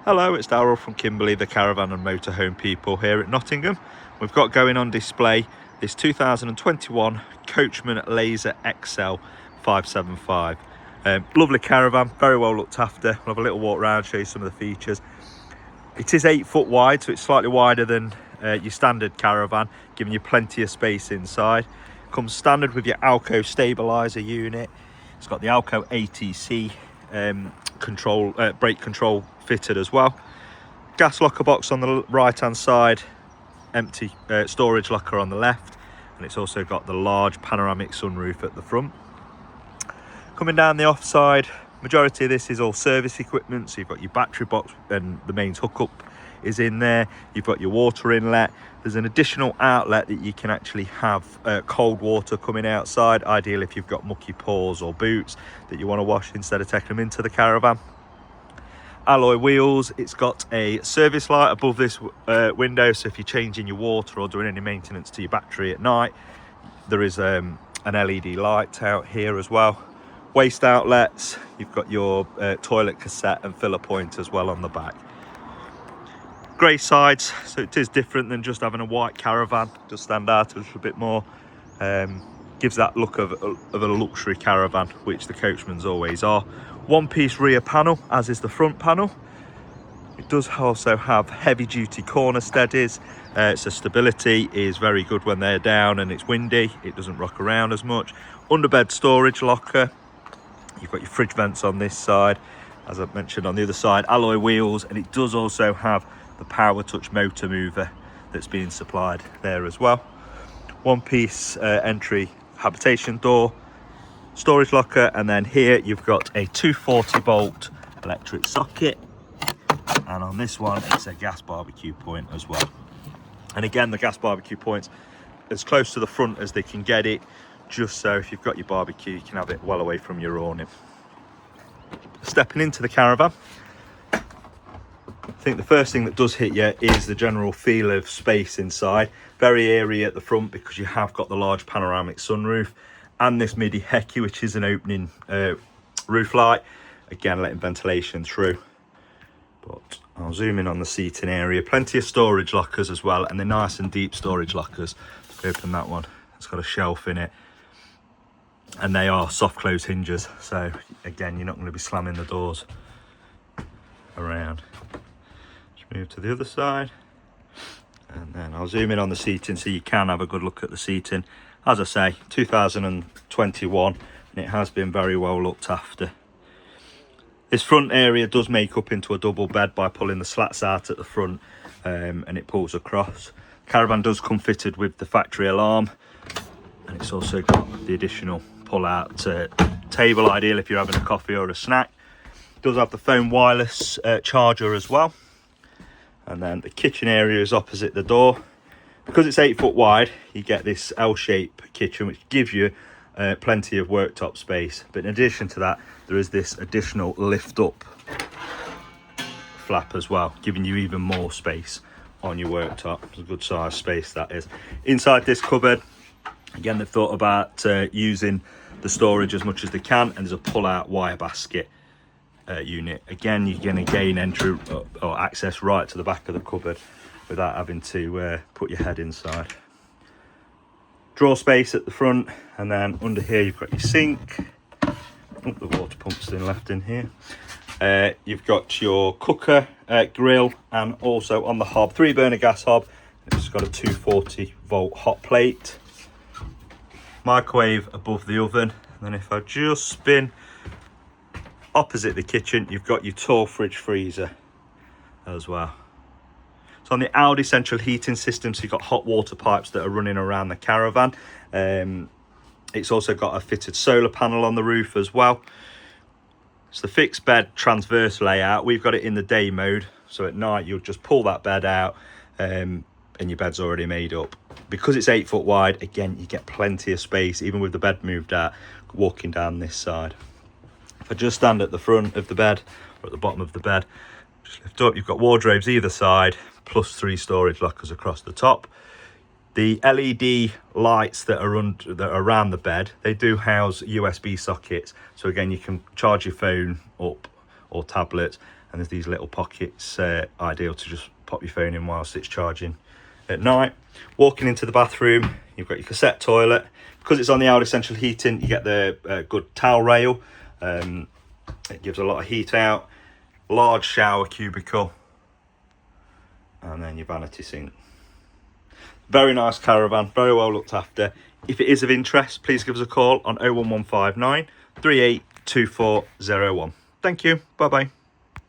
Hello, it's Darryl from Kimberley, the caravan and motorhome people here at Nottingham. We've got going on display this 2021 Coachman Laser XL 575. Lovely caravan, very well looked after. We'll have a little walk around, show you some of the features. It is 8 foot wide, so it's slightly wider than your standard caravan, giving you plenty of space inside. Comes standard with your Alco stabiliser unit. It's got the Alco ATC brake control fitted as well. Gas locker box on the right hand side, empty storage locker on the left, and it's also got the large panoramic sunroof at the front. Coming down the offside, majority of this is all service equipment, so you've got your battery box and the mains hookup is in there. You've got your water inlet. There's an additional outlet that you can actually have cold water coming outside, ideal if you've got mucky paws or boots that you want to wash instead of taking them into the caravan. Alloy wheels. It's got a service light above this window, so if you're changing your water or doing any maintenance to your battery at night, there is an LED light out here as well. Waste outlets. You've got your toilet cassette and filler point as well on the back. Grey sides, so it is different than just having a white caravan. Does stand out a little bit more. Gives that look of a luxury caravan, which the Coachmans always are. One piece rear panel, as is the front panel. It does also have heavy duty corner steadies, so stability is very good when they're down and it's windy. It doesn't rock around as much. Underbed storage locker. You've got your fridge vents on this side, as I've mentioned. On the other side, alloy wheels, and it does also have the power touch motor mover that's being supplied there as well. One piece entry habitation door, storage locker, and then here you've got a 240 volt electric socket, and on this one it's a gas barbecue point as well. And again, the gas barbecue point's as close to the front as they can get it, just so if you've got your barbecue you can have it well away from your awning. Stepping into the caravan, I think the first thing that does hit you is the general feel of space inside. Very airy at the front because you have got the large panoramic sunroof and this midi hecky, which is an opening roof light, again letting ventilation through. But I'll zoom in on the seating area. Plenty of storage lockers as well, and they're nice and deep storage lockers. Open that one, it's got a shelf in it, and they are soft close hinges, so again you're not going to be slamming the doors around. Move to the other side, and then I'll zoom in on the seating so you can have a good look at the seating. As I say, 2021, and it has been very well looked after. This front area does make up into a double bed by pulling the slats out at the front, and it pulls across. Caravan does come fitted with the factory alarm, and it's also got the additional pull out table, ideal if you're having a coffee or a snack. It does have the phone wireless charger as well. And then the kitchen area is opposite the door. Because it's 8 foot wide, you get this L-shaped kitchen, which gives you plenty of worktop space. But in addition to that, there is this additional lift up flap as well, giving you even more space on your worktop. It's a good size space that is. Inside this cupboard, again, they've thought about using the storage as much as they can, and there's a pull-out wire basket unit. Again, you're going to gain entry or access right to the back of the cupboard without having to put your head inside. Drawer space at the front, and then under here you've got your sink. Oh, the water pump's been left in here. You've got your cooker, grill, and also on the hob, 3-burner gas hob. It's got a 240 volt hot plate. Microwave above the oven. And then if I just spin opposite the kitchen, you've got your tall fridge freezer as well. So on the Audi central heating system, so you've got hot water pipes that are running around the caravan. It's also got a fitted solar panel on the roof as well. It's the fixed bed transverse layout. We've got it in the day mode, so at night you'll just pull that bed out and your bed's already made up. Because it's 8 foot wide, again, you get plenty of space, even with the bed moved out, walking down this side. If I just stand at the front of the bed, or at the bottom of the bed, just lift up, you've got wardrobes either side, plus 3 storage lockers across the top. The LED lights that are around the bed, they do house USB sockets. So again, you can charge your phone up or tablet and there's these little pockets, ideal to just pop your phone in whilst it's charging at night. Walking into the bathroom, you've got your cassette toilet. Because it's on the Audi central heating, you get the good towel rail. It gives a lot of heat out. Large shower cubicle, and then your vanity sink. Very nice caravan, very well looked after. If it is of interest, please give us a call on 01159 382401. Thank you, bye bye.